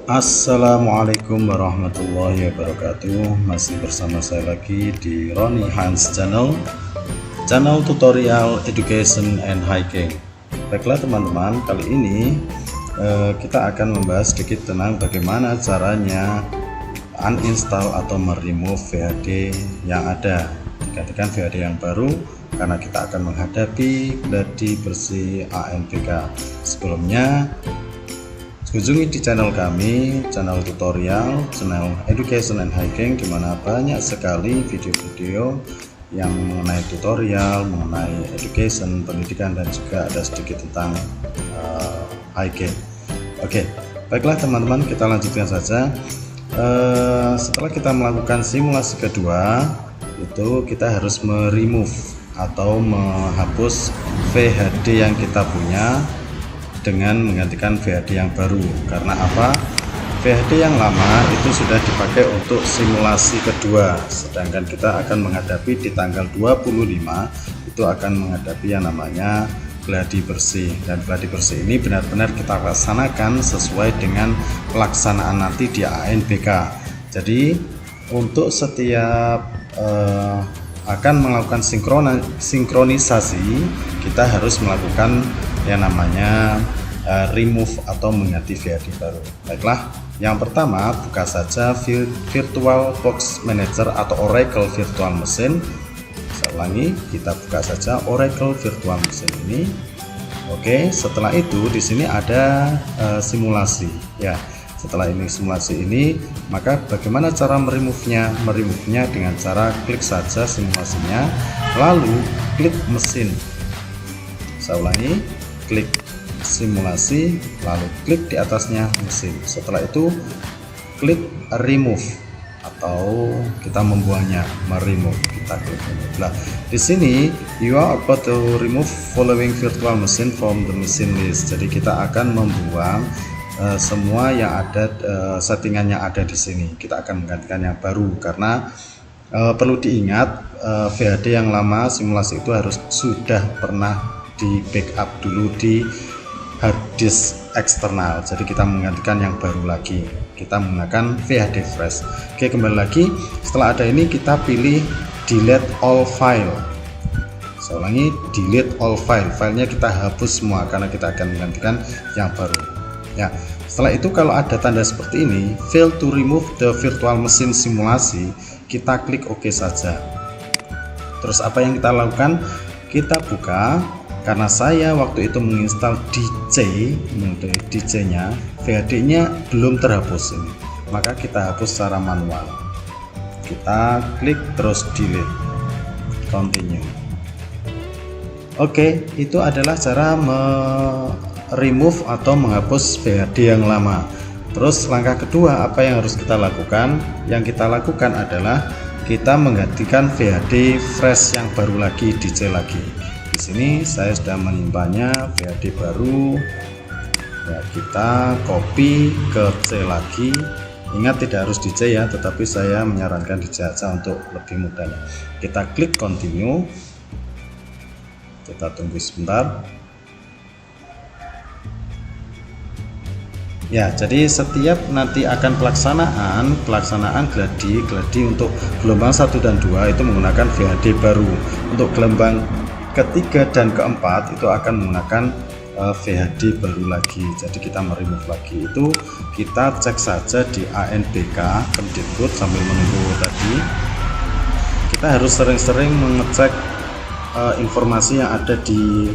Assalamualaikum warahmatullahi wabarakatuh. Masih bersama saya lagi di Ronnie Hans Channel tutorial education and hiking. Baiklah teman-teman, kali ini kita akan membahas sedikit tentang bagaimana caranya uninstall atau meremove VHD yang ada, digantikan VHD yang baru, karena kita akan menghadapi gladi bersih ANBK. Sebelumnya kunjungi di channel kami, channel tutorial, channel education and hiking, dimana banyak sekali video-video yang mengenai tutorial, mengenai education, pendidikan, dan juga ada sedikit tentang hiking. Oke, baiklah teman-teman, kita lanjutkan saja. Setelah kita melakukan simulasi kedua, itu kita harus meremove atau menghapus VHD yang kita punya dengan menggantikan VHD yang baru. Karena apa? VHD yang lama itu sudah dipakai untuk simulasi kedua, sedangkan kita akan menghadapi di tanggal 25 itu akan menghadapi yang namanya gladi bersih. Dan gladi bersih ini benar-benar kita laksanakan sesuai dengan pelaksanaan nanti di ANBK. Jadi untuk setiap akan melakukan sinkronisasi, kita harus melakukan yang namanya remove atau mengganti VHD baru. Baiklah, yang pertama buka saja VirtualBox Manager atau Oracle Virtual Machine. Saya ulangi, kita buka saja Oracle Virtual Machine ini. Oke, setelah itu di sini ada simulasi ya. Setelah ini simulasi ini, maka bagaimana cara meremove-nya? Meremove-nya dengan cara klik saja simulasinya, lalu klik mesin. Saya ulangi, klik simulasi, lalu klik di atasnya mesin. Setelah itu klik remove atau kita membuangnya, meremove. Kita klik remove. Nah, di sini you are about to remove following virtual machine from the machine list. Jadi kita akan membuang semua yang ada, settingan yang ada di sini. Kita akan menggantikan yang baru, karena perlu diingat VHD yang lama simulasi itu harus sudah pernah di backup dulu di hard disk eksternal. Jadi kita menggantikan yang baru lagi, kita menggunakan VHD fresh. Oke, kembali lagi, setelah ada ini kita pilih delete all file. Saya ulangi, delete all file. Filenya kita hapus semua karena kita akan menggantikan yang baru ya. Setelah itu kalau ada tanda seperti ini, fail to remove the virtual machine simulasi, kita klik OK saja. Terus apa yang kita lakukan? Kita buka. Karena saya waktu itu menginstal DJ nya, VHD nya belum terhapus ini, maka kita hapus secara manual. Kita klik terus delete, continue. Oke, itu adalah cara remove atau menghapus VHD yang lama. Terus langkah kedua apa yang harus kita lakukan? Yang kita lakukan adalah kita menggantikan VHD fresh yang baru lagi, DJ lagi. Di sini saya sudah menyimpannya VHD baru ya, kita copy ke C lagi. Ingat tidak harus di C ya, tetapi saya menyarankan di C aja untuk lebih mudahnya. Kita klik continue, kita tunggu sebentar ya. Jadi setiap nanti akan pelaksanaan gladi untuk gelombang 1 dan 2 itu menggunakan VHD baru. Untuk gelombang ketiga dan keempat itu akan menggunakan VHD baru lagi. Jadi kita meremove lagi. Itu kita cek saja di ANBK Kemdikbud sambil menunggu tadi. Kita harus sering-sering mengecek informasi yang ada di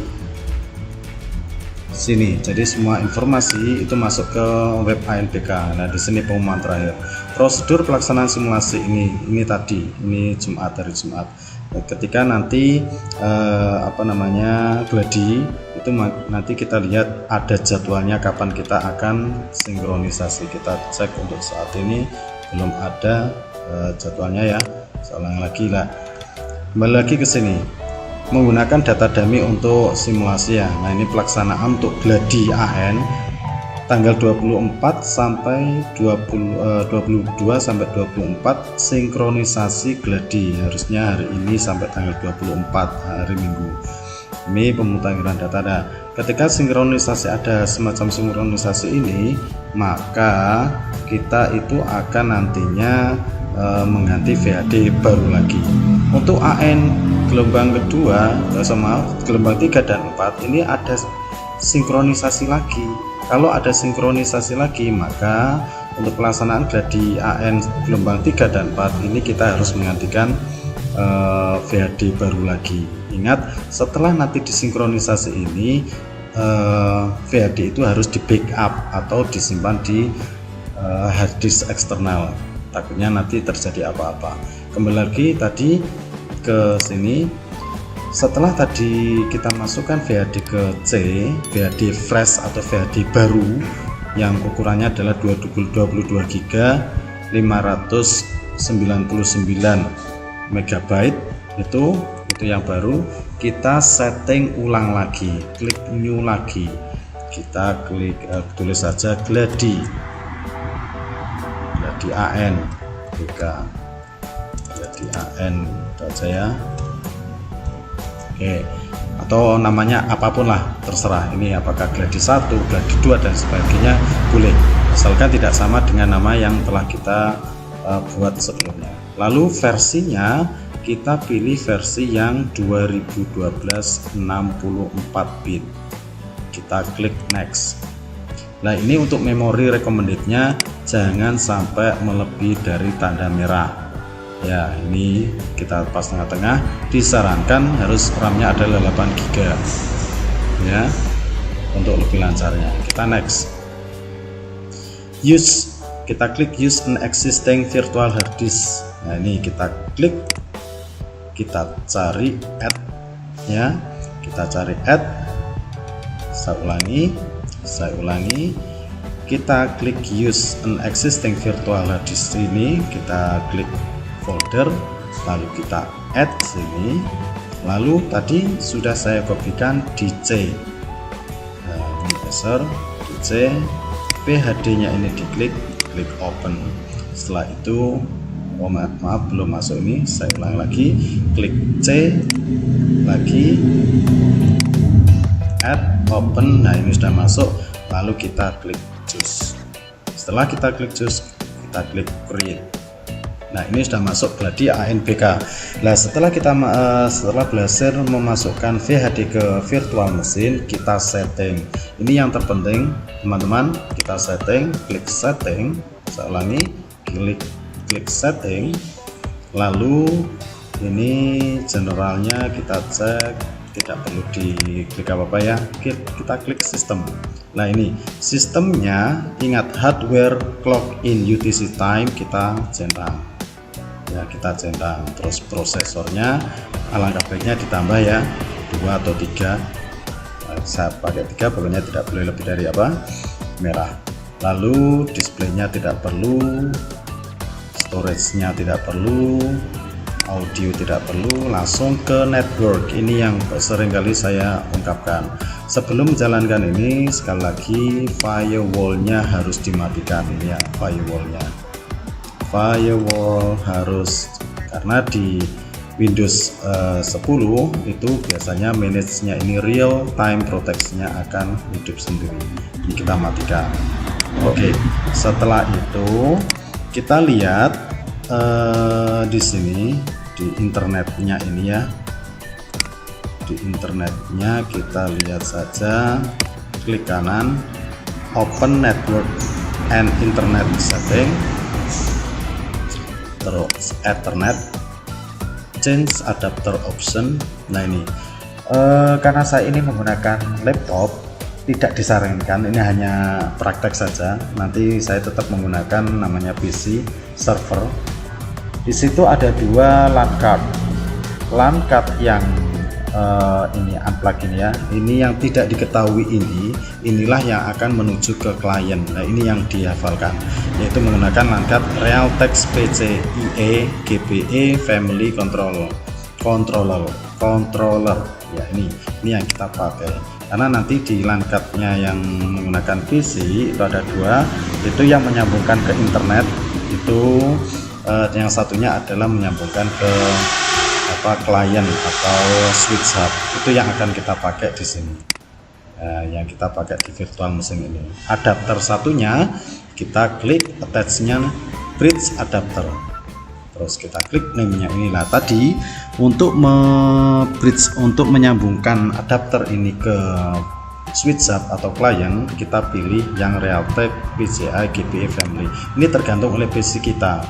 sini. Jadi semua informasi itu masuk ke web ANBK. Nah, di sini pengumuman terakhir. Prosedur pelaksanaan simulasi ini tadi, ini hari Jumat. Ketika nanti gladi itu nanti kita lihat ada jadwalnya kapan kita akan sinkronisasi. Kita cek untuk saat ini belum ada jadwalnya ya. Saya lagi lah, kembali lagi ke sini, menggunakan data dummy untuk simulasi ya. Nah, ini pelaksanaan untuk gladi AN tanggal 24 sampai 22 sampai 24 sinkronisasi gladi, harusnya hari ini sampai tanggal 24 hari Minggu. demi pemutahiran data. Nah, ketika sinkronisasi, ada semacam sinkronisasi ini, maka kita itu akan nantinya mengganti VHD baru lagi. Untuk AN gelombang kedua sama gelombang 3 dan 4 ini ada sinkronisasi lagi. Kalau ada sinkronisasi lagi, maka untuk pelaksanaan gladi AN gelombang 3 dan 4 ini kita harus menggantikan VHD baru lagi. Ingat, setelah nanti disinkronisasi ini VHD itu harus di backup atau disimpan di hard disk eksternal, takutnya nanti terjadi apa-apa. Kembali lagi tadi ke sini, setelah tadi kita masukkan VHD ke C, VHD fresh atau VHD baru yang ukurannya adalah 22 GB 599 MB, itu yang baru, kita setting ulang lagi, klik new lagi, kita klik tulis saja gladi AN BK, gladi AN saja ya. Oke, atau namanya apapun lah, terserah. Ini apakah gladi 1, gladi 2 dan sebagainya boleh, asalkan tidak sama dengan nama yang telah kita buat sebelumnya. Lalu versinya kita pilih versi yang 2012 64 bit, kita klik next. Nah, ini untuk memori recommended-nya jangan sampai melebihi dari tanda merah ya. Ini kita pas tengah-tengah, disarankan harus RAM-nya adalah 8 GB ya, untuk lebih lancarnya. Kita next. Use, kita klik use an existing virtual hard disk. Nah, ini kita klik, kita cari add ya, kita cari add. Saya ulangi, kita klik use an existing virtual hard disk ini, kita klik folder, lalu kita add sini, lalu tadi sudah saya kopikan di C. Nah, ini besar di C, VHD nya ini diklik, klik open. Setelah itu, oh maaf belum masuk, ini saya ulang lagi, klik C lagi, add, open. Nah, ini sudah masuk, lalu kita klik choose. Setelah kita klik choose, kita klik create. Nah, ini sudah masuk gladi ANBK. Nah, setelah kita setelah berhasil memasukkan VHD ke virtual machine, kita setting. Ini yang terpenting teman-teman, kita setting, klik setting. Saya ulangi, klik setting, lalu ini generalnya kita cek, tidak perlu diklik apa-apa ya, kita klik sistem. Nah, ini sistemnya, ingat hardware clock in UTC time kita centang ya, kita centang. Terus prosesornya alangkah baiknya ditambah ya, 2 atau 3. Saya pakai 3, pokoknya tidak boleh lebih dari apa, merah. Lalu displaynya tidak perlu, storage-nya tidak perlu, audio tidak perlu, langsung ke network. Ini yang seringkali saya ungkapkan. Sebelum menjalankan ini, sekali lagi firewall-nya harus dimatikan. Ini ya, firewall harus, karena di Windows 10 itu biasanya manage-nya ini real time protection-nya akan hidup sendiri. Ini kita matikan. Oke, setelah itu kita lihat di sini di internetnya ini ya, di internetnya kita lihat saja, klik kanan, open network and internet setting, terus Ethernet, change adapter option. Nah, ini karena saya ini menggunakan laptop, tidak disarankan, ini hanya praktek saja. Nanti saya tetap menggunakan namanya PC server. Di situ ada 2 LAN card yang ini unplug ini ya, ini yang tidak diketahui, inilah yang akan menuju ke klien. Nah, ini yang dihafalkan, yaitu menggunakan LAN card Realtek PCIe GPE Family Controller ya. Ini yang kita pakai, karena nanti di LAN card-nya yang menggunakan PC itu ada 2, itu yang menyambungkan ke internet, itu yang satunya adalah menyambungkan ke klien atau switch hub itu yang akan kita pakai di sini. Yang kita pakai di virtual machine ini. Adapter satunya kita klik attach-nya bridge adapter. Terus kita klik name-nya inilah tadi untuk bridge untuk menyambungkan adapter ini ke switch hub atau klien, kita pilih yang Realtek PCI GPA family. Ini tergantung oleh PC kita.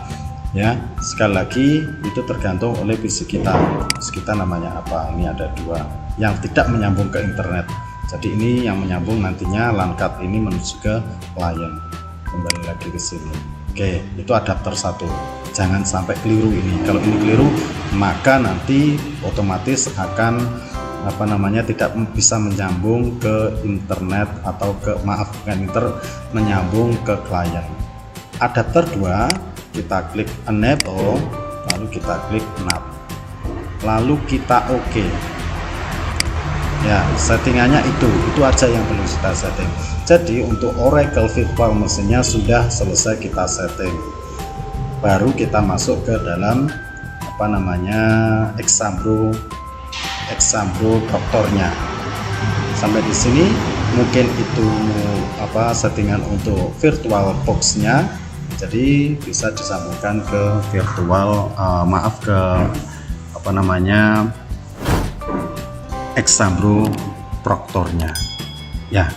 Ya, sekali lagi itu tergantung oleh PC kita. PC kita namanya apa? Ini ada dua yang tidak menyambung ke internet. Jadi ini yang menyambung nantinya LAN card ini menuju ke klien. Kembali lagi ke sini. Oke, itu adapter satu. Jangan sampai keliru ini. Kalau ini keliru, maka nanti otomatis akan tidak bisa menyambung ke internet atau menyambung ke klien. Adapter 2 kita klik enable, lalu kita klik not, lalu kita OK. Ya, settingannya itu aja yang perlu kita setting. Jadi untuk Oracle Virtual Machine-nya sudah selesai kita setting. Baru kita masuk ke dalam Exambro Proctor-nya. Sampai di sini mungkin itu settingan untuk virtual box-nya. Jadi bisa disambungkan ke Exambro Proctor-nya. Ya,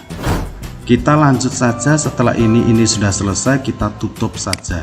kita lanjut saja. Setelah ini sudah selesai, kita tutup saja.